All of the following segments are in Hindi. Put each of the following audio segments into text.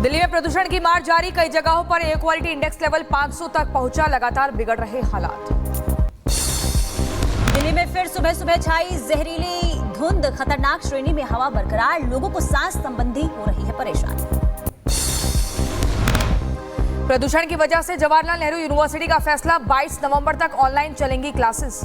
दिल्ली में प्रदूषण की मार जारी, कई जगहों पर एयर क्वालिटी इंडेक्स लेवल 500 तक पहुंचा, लगातार बिगड़ रहे हालात। दिल्ली में फिर सुबह सुबह छाई जहरीली धुंध, खतरनाक श्रेणी में हवा बरकरार, लोगों को सांस संबंधी हो रही है परेशानी। प्रदूषण की वजह से जवाहरलाल नेहरू यूनिवर्सिटी का फैसला, 22 नवंबर तक ऑनलाइन चलेंगी क्लासेस।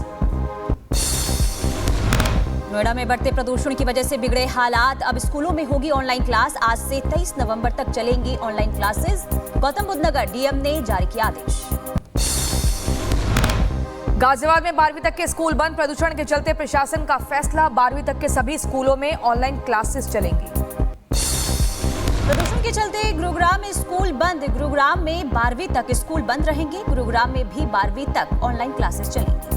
नोएडा में बढ़ते प्रदूषण की वजह से बिगड़े हालात, अब स्कूलों में होगी ऑनलाइन क्लास, आज से 23 नवंबर तक चलेंगी ऑनलाइन क्लासेस। गौतम बुद्ध नगर डीएम ने जारी किया आदेश। गाजियाबाद में 12वीं तक के स्कूल बंद, प्रदूषण के चलते प्रशासन का फैसला, 12वीं तक के सभी स्कूलों में ऑनलाइन क्लासेस चलेंगी। प्रदूषण के चलते गुरुग्राम में स्कूल बंद, गुरुग्राम में 12वीं तक स्कूल बंद रहेंगे, गुरुग्राम में भी 12वीं तक ऑनलाइन क्लासेस चलेंगी।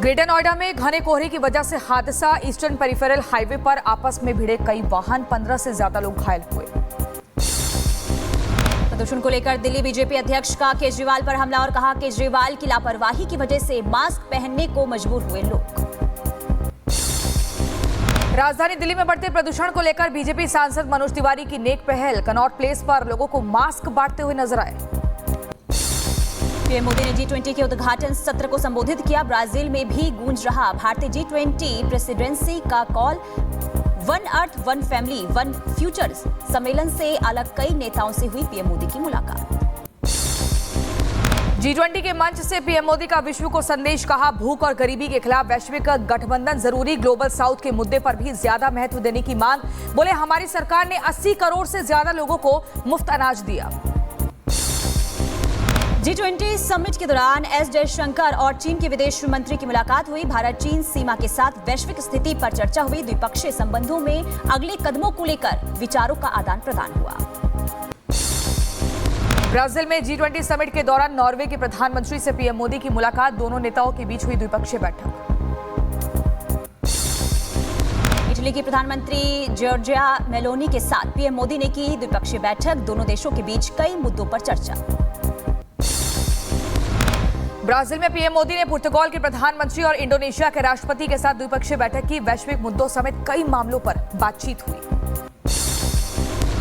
ग्रेटर नोएडा में घने कोहरे की वजह से हादसा, ईस्टर्न पेरिफेरल हाईवे पर आपस में भिड़े कई वाहन, 15 से ज्यादा लोग घायल हुए। प्रदूषण को लेकर दिल्ली बीजेपी अध्यक्ष का केजरीवाल पर हमला और कहा, केजरीवाल की लापरवाही की वजह से मास्क पहनने को मजबूर हुए लोग। राजधानी दिल्ली में बढ़ते प्रदूषण को लेकर बीजेपी सांसद मनोज तिवारी की नेक पहल, कनॉट प्लेस पर लोगों को मास्क बांटते हुए नजर आए। पीएम मोदी ने G20 के उद्घाटन सत्र को संबोधित किया, ब्राजील में भी गूंज रहा भारतीय G20 प्रेसिडेंसी का call. One earth one family one future सम्मेलन से अलग कई नेताओं से हुई पीएम मोदी की मुलाकात। G20 के मंच से पीएम मोदी का विश्व को संदेश, कहा भूख और गरीबी के खिलाफ वैश्विक गठबंधन जरूरी, ग्लोबल साउथ के मुद्दे पर भी ज्यादा महत्व देने की मांग। बोले हमारी सरकार ने 80 करोड़ से ज्यादा लोगों को मुफ्त अनाज दिया। G20 समिट के दौरान एस जयशंकर और चीन के विदेश मंत्री की मुलाकात हुई, भारत चीन सीमा के साथ वैश्विक स्थिति पर चर्चा हुई, द्विपक्षीय संबंधों में अगले कदमों को लेकर विचारों का आदान प्रदान हुआ। ब्राजील में G20 समिट के दौरान नॉर्वे के प्रधानमंत्री से पीएम मोदी की मुलाकात, दोनों नेताओं के बीच हुई द्विपक्षीय बैठक। इटली की प्रधानमंत्री जॉर्जिया मेलोनी के साथ पीएम मोदी ने की द्विपक्षीय बैठक, दोनों देशों के बीच कई मुद्दों पर चर्चा। ब्राजील में पीएम मोदी ने पुर्तगाल के प्रधानमंत्री और इंडोनेशिया के राष्ट्रपति के साथ द्विपक्षीय बैठक की, वैश्विक मुद्दों समेत कई मामलों पर बातचीत हुई।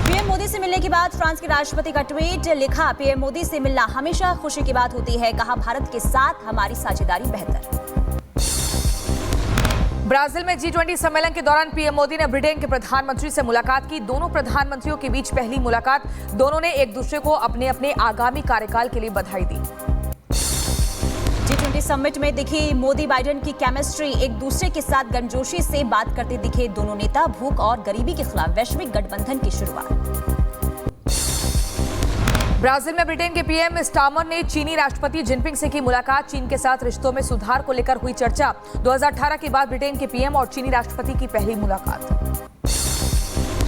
पीएम मोदी से मिलने के बाद फ्रांस के राष्ट्रपति का ट्वीट, लिखा पीएम मोदी से मिलना हमेशा खुशी की बात होती है, कहा भारत के साथ हमारी साझेदारी बेहतर। ब्राजील में G20 सम्मेलन के दौरान पीएम मोदी ने ब्रिटेन के प्रधानमंत्री से मुलाकात की, दोनों प्रधानमंत्रियों के बीच पहली मुलाकात, दोनों ने एक दूसरे को अपने अपने आगामी कार्यकाल के लिए बधाई दी। G20 समिट में दिखी मोदी बाइडेन की केमिस्ट्री, एक दूसरे के साथ गर्मजोशी से बात करते दिखे दोनों नेता, भूख और गरीबी के खिलाफ वैश्विक गठबंधन की शुरुआत। ब्राजील में ब्रिटेन के पीएम स्टामर ने चीनी राष्ट्रपति जिनपिंग से की मुलाकात, चीन के साथ रिश्तों में सुधार को लेकर हुई चर्चा, 2018 के बाद ब्रिटेन के पीएम और चीनी राष्ट्रपति की पहली मुलाकात।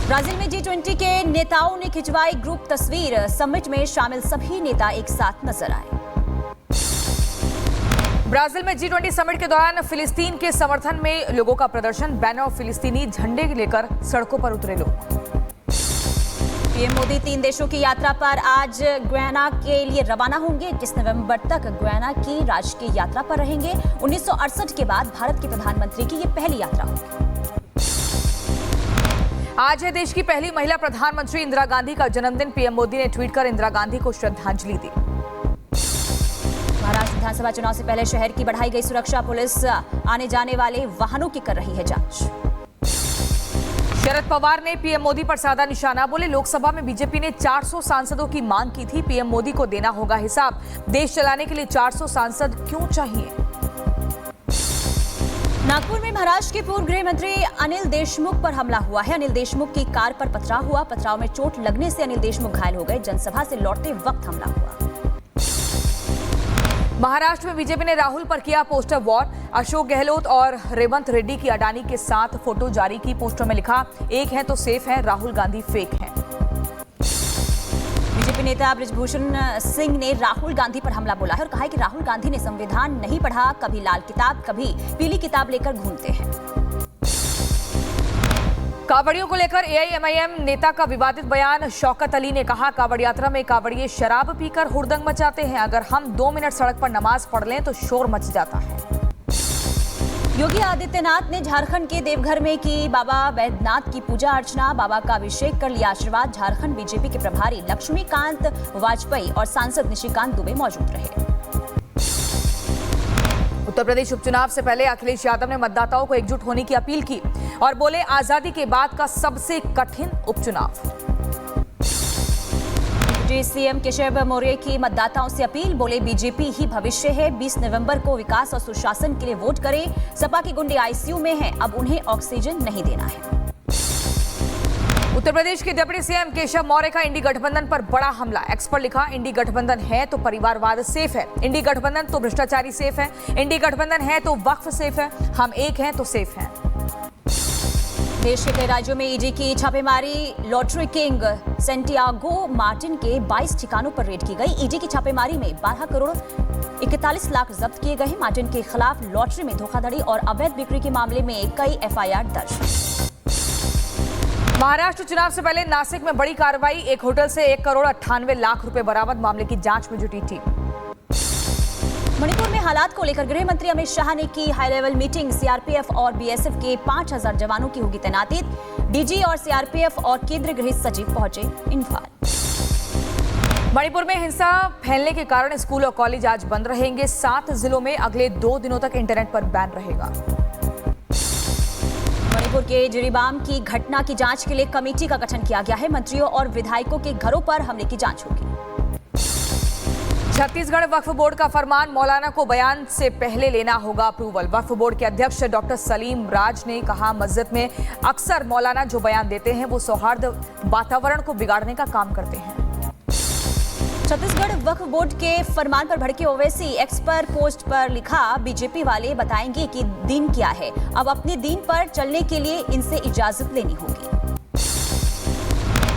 ब्राजील में G20 के नेताओं ने खिंचवाई ग्रुप तस्वीर, समिट में शामिल सभी नेता एक साथ नजर आए। ब्राजील में G20 समिट के दौरान फिलिस्तीन के समर्थन में लोगों का प्रदर्शन, बैनर और फिलिस्तीनी झंडे लेकर सड़कों पर उतरे लोग। पीएम मोदी 3 देशों की यात्रा पर आज गुयाना के लिए रवाना होंगे, 21 नवंबर तक गुयाना की राजकीय यात्रा पर रहेंगे। 1968 के बाद भारत के प्रधानमंत्री की ये पहली यात्रा होगी। आज है देश की पहली महिला प्रधानमंत्री इंदिरा गांधी का जन्मदिन, पीएम मोदी ने ट्वीट कर इंदिरा गांधी को श्रद्धांजलि दी। महाराष्ट्र विधानसभा चुनाव से पहले शहर की बढ़ाई गई सुरक्षा, पुलिस आने जाने वाले वाहनों की कर रही है जांच। शरद पवार ने पीएम मोदी पर साधा निशाना, बोले लोकसभा में बीजेपी ने 400 सांसदों की मांग की थी, पीएम मोदी को देना होगा हिसाब, देश चलाने के लिए 400 सांसद क्यों चाहिए। नागपुर में महाराष्ट्र के पूर्व गृह मंत्री अनिल देशमुख पर हमला हुआ है, अनिल देशमुख की कार पर पथराव हुआ, पथराव में चोट लगने से अनिल देशमुख घायल हो गए, जनसभा से लौटते वक्त हमला हुआ। महाराष्ट्र में बीजेपी ने राहुल पर किया पोस्टर वॉर, अशोक गहलोत और रेवंत रेड्डी की अडानी के साथ फोटो जारी की, पोस्टर में लिखा एक है तो सेफ है, राहुल गांधी फेक हैं। बीजेपी नेता बृजभूषण सिंह ने राहुल गांधी पर हमला बोला है और कहा है कि राहुल गांधी ने संविधान नहीं पढ़ा, कभी लाल किताब कभी पीली किताब लेकर घूमते हैं। कांवड़ियों को लेकर एआईएमआईएम नेता का विवादित बयान, शौकत अली ने कहा कांवड़ यात्रा में कांवड़िए शराब पीकर हुड़दंग मचाते हैं, अगर हम 2 मिनट सड़क पर नमाज पढ़ लें तो शोर मच जाता है। योगी आदित्यनाथ ने झारखंड के देवघर में की बाबा बैद्यनाथ की पूजा अर्चना। बाबा का अभिषेक कर लिया आशीर्वाद। झारखंड बीजेपी के प्रभारी लक्ष्मीकांत वाजपेयी और सांसद निशिकांत दुबे मौजूद रहे। उत्तर प्रदेश उपचुनाव से पहले अखिलेश यादव ने मतदाताओं को एकजुट होने की अपील की और बोले, आजादी के बाद का सबसे कठिन उपचुनाव। सीएम केशव मौर्य की मतदाताओं से अपील, बोले बीजेपी ही भविष्य है। 20 नवंबर को विकास और सुशासन के लिए वोट करें। सपा के गुंडे आईसीयू में हैं, अब उन्हें ऑक्सीजन नहीं देना है। उत्तर प्रदेश के डिप्टी सीएम केशव मौर्य का इंडी गठबंधन पर बड़ा हमला। एक्स पर लिखा, इंडी गठबंधन है तो परिवारवाद सेफ है, इंडी गठबंधन तो भ्रष्टाचारी सेफ है, इंडी गठबंधन है तो वक्फ सेफ है, हम एक हैं तो सेफ हैं। देश के कई राज्यों में ईडी की छापेमारी। लॉटरी किंग सेंटियागो मार्टिन के 22 ठिकानों पर रेड की गई। ईडी की छापेमारी में 12 करोड़ 41 लाख जब्त किए गए। मार्टिन के खिलाफ लॉटरी में धोखाधड़ी और अवैध बिक्री के मामले में कई एफआईआर दर्ज। महाराष्ट्र चुनाव से पहले नासिक में बड़ी कार्रवाई। एक होटल से 1 करोड़ 98 लाख रुपए बरामद। मामले की जांच में जुटी टीम। मणिपुर में हालात को लेकर गृह मंत्री अमित शाह ने की हाई लेवल मीटिंग। सीआरपीएफ और बीएसएफ के 5000 जवानों की होगी तैनाती। डीजी और सीआरपीएफ और केंद्रीय गृह सचिव पहुंचे इम्फाल। मणिपुर में हिंसा फैलने के कारण स्कूल और कॉलेज आज बंद रहेंगे। 7 जिलों में अगले 2 दिनों तक इंटरनेट पर बैन रहेगा। मणिपुर के जिरीबाम की घटना की जांच के लिए कमेटी का गठन किया गया है। मंत्रियों और विधायकों के घरों पर हमले की जांच होगी। छत्तीसगढ़ वक्फ बोर्ड का फरमान, मौलाना को बयान से पहले लेना होगा अप्रूवल। वक्फ बोर्ड के अध्यक्ष डॉक्टर सलीम राज ने कहा, मस्जिद में अक्सर मौलाना जो बयान देते हैं वो सौहार्द वातावरण को बिगाड़ने का काम करते हैं। छत्तीसगढ़ वक्फ बोर्ड के फरमान पर भड़के ओवैसी। एक्स पर पोस्ट पर लिखा, बीजेपी वाले बताएंगे कि दीन क्या है, अब अपने दीन पर चलने के लिए इनसे इजाजत लेनी होगी।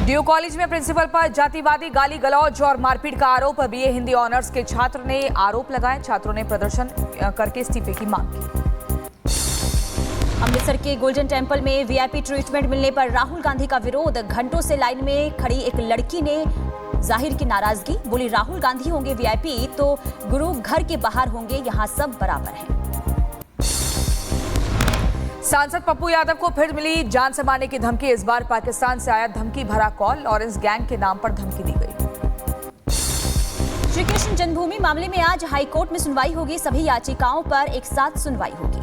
ड्यू कॉलेज में प्रिंसिपल पर जातिवादी गाली गलौज और मारपीट का आरोप। बीए हिंदी ऑनर्स के छात्र ने आरोप लगाए। छात्रों ने प्रदर्शन करके इस्तीफे की मांग की। अमृतसर के गोल्डन टेम्पल में वीआईपी ट्रीटमेंट मिलने पर राहुल गांधी का विरोध। घंटों से लाइन में खड़ी एक लड़की ने जाहिर की नाराजगी। बोली, राहुल गांधी होंगे वीआईपी तो गुरु घर के बाहर होंगे, यहाँ सब बराबर हैं। सांसद पप्पू यादव को फिर मिली जान से मारने की धमकी। इस बार पाकिस्तान से आया धमकी भरा कॉल। लॉरेंस गैंग के नाम पर धमकी दी गई। श्री कृष्ण जन्मभूमि मामले में आज हाईकोर्ट में सुनवाई होगी। सभी याचिकाओं पर एक साथ सुनवाई होगी।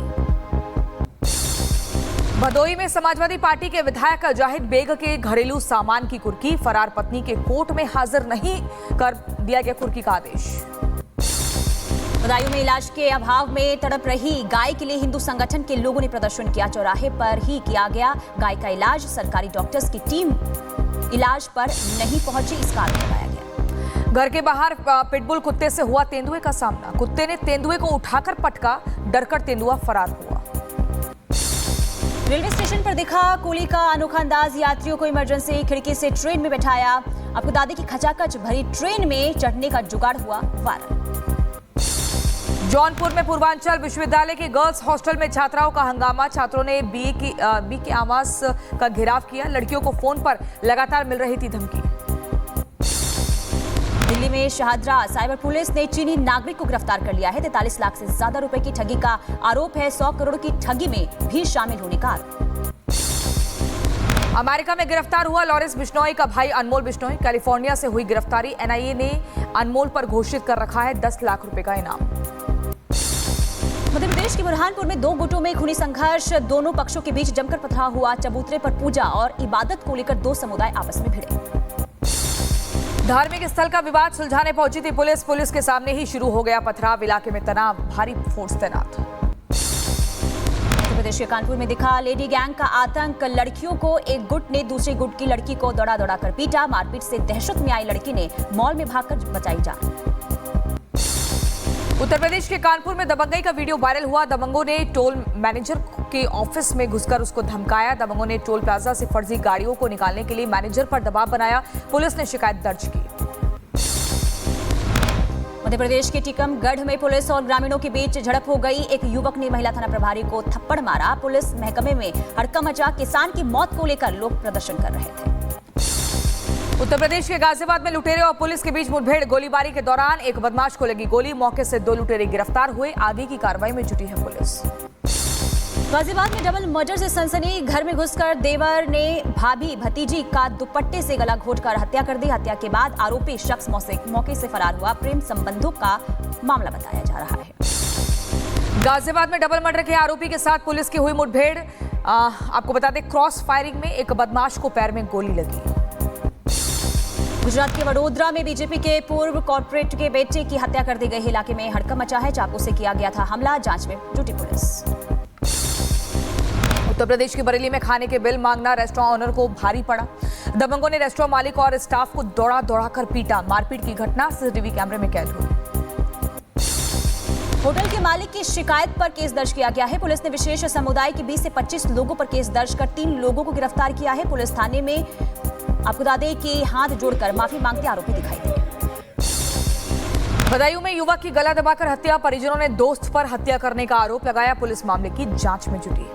भदोही में समाजवादी पार्टी के विधायक जाहिद बेग के घरेलू सामान की कुर्की। फरार पत्नी के कोर्ट में हाजिर नहीं कर दिया गया कुर्की का आदेश। बदायूं में इलाज के अभाव में तड़प रही गाय के लिए हिंदू संगठन के लोगों ने प्रदर्शन किया। चौराहे पर ही किया गया गाय का इलाज। सरकारी डॉक्टर्स की टीम इलाज पर नहीं पहुंची, इसका आरोप लगाया गया। घर के बाहर पिटबुल कुत्ते से हुआ तेंदुए का सामना। कुत्ते ने तेंदुए को उठाकर पटका, डरकर तेंदुआ फरार हुआ। रेलवे स्टेशन पर दिखा कूली का अनोखा अंदाज। यात्रियों को इमरजेंसी खिड़की से ट्रेन में बैठाया। आपको दादी की खचाखच भरी ट्रेन में चढ़ने का जुगाड़ हुआ वायरल। जौनपुर में पूर्वांचल विश्वविद्यालय के गर्ल्स हॉस्टल में छात्राओं का हंगामा। छात्रों ने बी के आवास का घेराव किया। लड़कियों को फोन पर लगातार मिल रही थी धमकी। दिल्ली में शाहदरा साइबर पुलिस ने चीनी नागरिक को गिरफ्तार कर लिया है। 43 लाख से ज्यादा रुपए की ठगी का आरोप है। 100 करोड़ की ठगी में भी शामिल होने का आरोप। अमेरिका में गिरफ्तार हुआ लॉरेंस बिश्नोई का भाई अनमोल बिश्नोई। कैलिफोर्निया से हुई गिरफ्तारी। एनआईए ने अनमोल पर घोषित कर रखा है 10 लाख रुपए का इनाम। मध्य प्रदेश के बुरहानपुर में 2 गुटों में खूनी संघर्ष। दोनों पक्षों के बीच जमकर पथराव हुआ। चबूतरे पर पूजा और इबादत को लेकर 2 समुदाय आपस में भिड़े। धार्मिक स्थल का विवाद सुलझाने पहुंची थी पुलिस। पुलिस के सामने ही शुरू हो गया पथराव। इलाके में तनाव, भारी फोर्स तैनात। मध्य प्रदेश के कानपुर में दिखा लेडी गैंग का आतंक। लड़कियों को एक गुट ने दूसरी गुट की लड़की को दौड़ा दौड़ा कर पीटा। मारपीट से दहशत में आई लड़की ने मॉल में भागकर बचाई जान। उत्तर प्रदेश के कानपुर में दबंगई का वीडियो वायरल हुआ। दबंगों ने टोल मैनेजर के ऑफिस में घुसकर उसको धमकाया। दबंगों ने टोल प्लाजा से फर्जी गाड़ियों को निकालने के लिए मैनेजर पर दबाव बनाया। पुलिस ने शिकायत दर्ज की। मध्य प्रदेश के टीकमगढ़ में पुलिस और ग्रामीणों के बीच झड़प हो गई। एक युवक ने महिला थाना प्रभारी को थप्पड़ मारा। पुलिस महकमे में हड़कंप मचा। किसान की मौत को लेकर लोग प्रदर्शन कर रहे थे। उत्तर प्रदेश के गाजियाबाद में लुटेरे और पुलिस के बीच मुठभेड़। गोलीबारी के दौरान एक बदमाश को लगी गोली। मौके से 2 लुटेरे गिरफ्तार हुए। आगे की कार्रवाई में जुटी है पुलिस। गाजियाबाद में डबल मर्डर से सनसनी। घर में घुसकर देवर ने भाभी भतीजी का दुपट्टे से गला घोंटकर हत्या कर दी। हत्या के बाद आरोपी शख्स मौके से फरार हुआ। प्रेम संबंधों का मामला बताया जा रहा है। गाजियाबाद में डबल मर्डर के आरोपी के साथ पुलिस की हुई मुठभेड़। आपको बता दें, क्रॉस फायरिंग में एक बदमाश को पैर में गोली लगी। गुजरात के वडोदरा में बीजेपी के पूर्व कॉर्पोरेट के बेटे की हत्या कर दी गई। इलाके में हड़कंप मचा है। चाकू से किया गया था हमला। जांच में जुटी पुलिस। उत्तर प्रदेश के बरेली में खाने के बिल मांगना रेस्टोरेंट ओनर को भारी पड़ा। दबंगों ने रेस्टोरेंट मालिक और स्टाफ को दौड़ा कर पीटा। मारपीट की घटना सीसीटीवी कैमरे में कैद हुई। होटल के मालिक की शिकायत पर केस दर्ज किया गया है। पुलिस ने विशेष समुदाय के 20 से 25 लोगों पर केस दर्ज कर 3 लोगों को गिरफ्तार किया है। पुलिस थाने में आपको बता दें कि हाथ जोड़कर माफी मांगते आरोपी दिखाई दिए। बदायूं में युवक की गला दबाकर हत्या। परिजनों ने दोस्त पर हत्या करने का आरोप लगाया। पुलिस मामले की जांच में जुटी।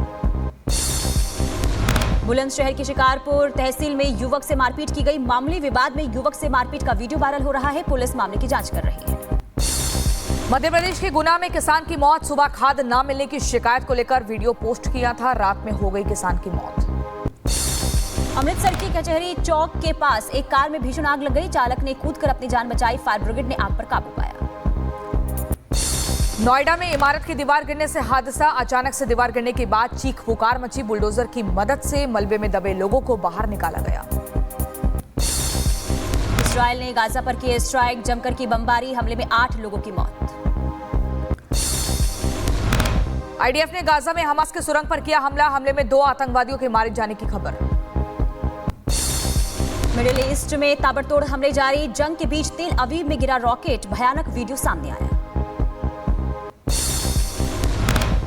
बुलंदशहर की शिकारपुर तहसील में युवक से मारपीट की गई। मामूली विवाद में युवक से मारपीट का वीडियो वायरल हो रहा है। पुलिस मामले की जांच कर रही है। मध्य प्रदेश के गुना में किसान की मौत। सुबह खाद न मिलने की शिकायत को लेकर वीडियो पोस्ट किया था। रात में हो गई किसान की मौत। अमृतसर की कचहरी चौक के पास एक कार में भीषण आग लग गई। चालक ने कूदकर अपनी जान बचाई। फायर ब्रिगेड ने आग पर काबू पाया। नोएडा में इमारत की दीवार गिरने से हादसा। अचानक से दीवार गिरने के बाद चीख पुकार मची। बुलडोजर की मदद से मलबे में दबे लोगों को बाहर निकाला गया। इजरायल ने गाजा पर किए स्ट्राइक। जमकर की बमबारी। हमले में 8 लोगों की मौत। आईडीएफ ने गाजा में हमास के सुरंग पर किया हमला। हमले में 2 आतंकवादियों के मारे जाने की खबर। मिडिल ईस्ट में ताबड़तोड़ हमले जारी। जंग के बीच तेल अवीव में गिरा रॉकेट। भयानक वीडियो सामने आया।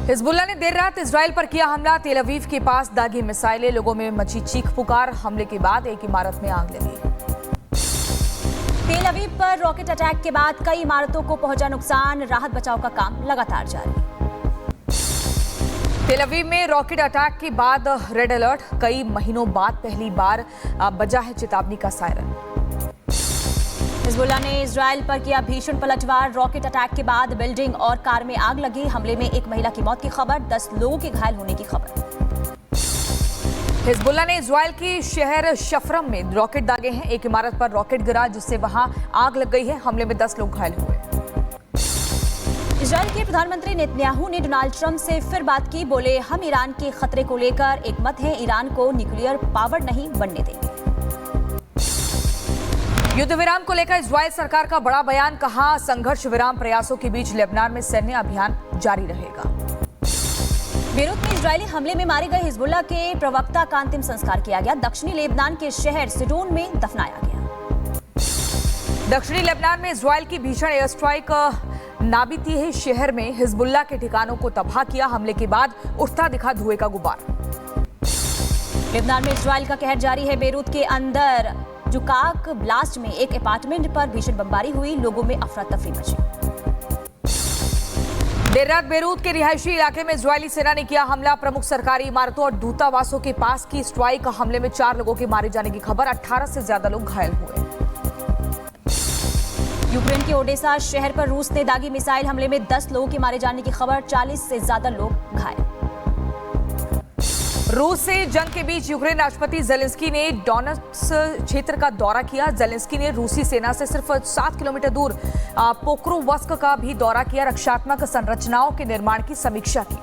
हिजबुल्लाह ने देर रात इजरायल पर किया हमला। तेल अवीव के पास दागी मिसाइलें। लोगों में मची चीख पुकार। हमले के बाद एक इमारत में आग लगी। तेल अवीव पर रॉकेट अटैक के बाद कई इमारतों को पहुंचा नुकसान। राहत बचाव का काम लगातार जारी। तेल अवीव में रॉकेट अटैक के बाद रेड अलर्ट। कई महीनों बाद पहली बार बजा है चेतावनी का सायरन। हिजबुल्लाह ने इजरायल पर किया भीषण पलटवार। रॉकेट अटैक के बाद बिल्डिंग और कार में आग लगी। हमले में एक महिला की मौत की खबर। 10 लोगों के घायल होने की खबर। हिजबुल्लाह ने इजरायल की शहर शफरम में रॉकेट दागे हैं। एक इमारत पर रॉकेट गिरा जिससे वहां आग लग गई है। हमले में 10 लोग घायल हुए। इजरायल के प्रधानमंत्री नेतन्याहू ने डोनाल्ड ट्रंप से फिर बात की। बोले, हम ईरान के खतरे को लेकर एक मत है। ईरान को न्यूक्लियर पावर नहीं बनने देंगे। युद्ध विराम को लेकर इजरायल सरकार का बड़ा बयान। कहा, संघर्ष विराम प्रयासों के बीच लेबनान में सैन्य अभियान जारी रहेगा। बेरूत में इजरायली हमले में मारे गए हिजबुल्लाह के प्रवक्ता का अंतिम संस्कार किया गया। दक्षिणी लेबनान के शहर सिडोन में दफनाया गया। दक्षिणी लेबनान में इजरायल की भीषण एयर स्ट्राइक नाबितीह शहर में हिजबुल्लाह के ठिकानों को तबाह किया। हमले के बाद उठता दिखा धुएं का गुबार। लेबनान में इजरायल का कहर जारी है। बेरूत के अंदर जुकाक ब्लास्ट में एक अपार्टमेंट पर भीषण बमबारी हुई। लोगों में अफरा तफरी मची। देर रात बेरूत के रिहायशी इलाके में इजरायली सेना ने किया हमला। प्रमुख सरकारी इमारतों और दूतावासों के पास की स्ट्राइक। हमले में 4 लोगों के मारे जाने की खबर। 18 से ज्यादा लोग घायल हुए। यूक्रेन के ओडेसा शहर पर रूस ने दागी मिसाइल। हमले में 10 लोगों के मारे जाने की खबर। 40 से ज्यादा लोग घायल। रूस से जंग के बीच यूक्रेन राष्ट्रपति जेलेंस्की ने डोनेट्स्क क्षेत्र का दौरा किया। जेलेंस्की ने रूसी सेना से सिर्फ 7 किलोमीटर दूर पोक्रोवस्क का भी दौरा किया। रक्षात्मक संरचनाओं के निर्माण की समीक्षा की।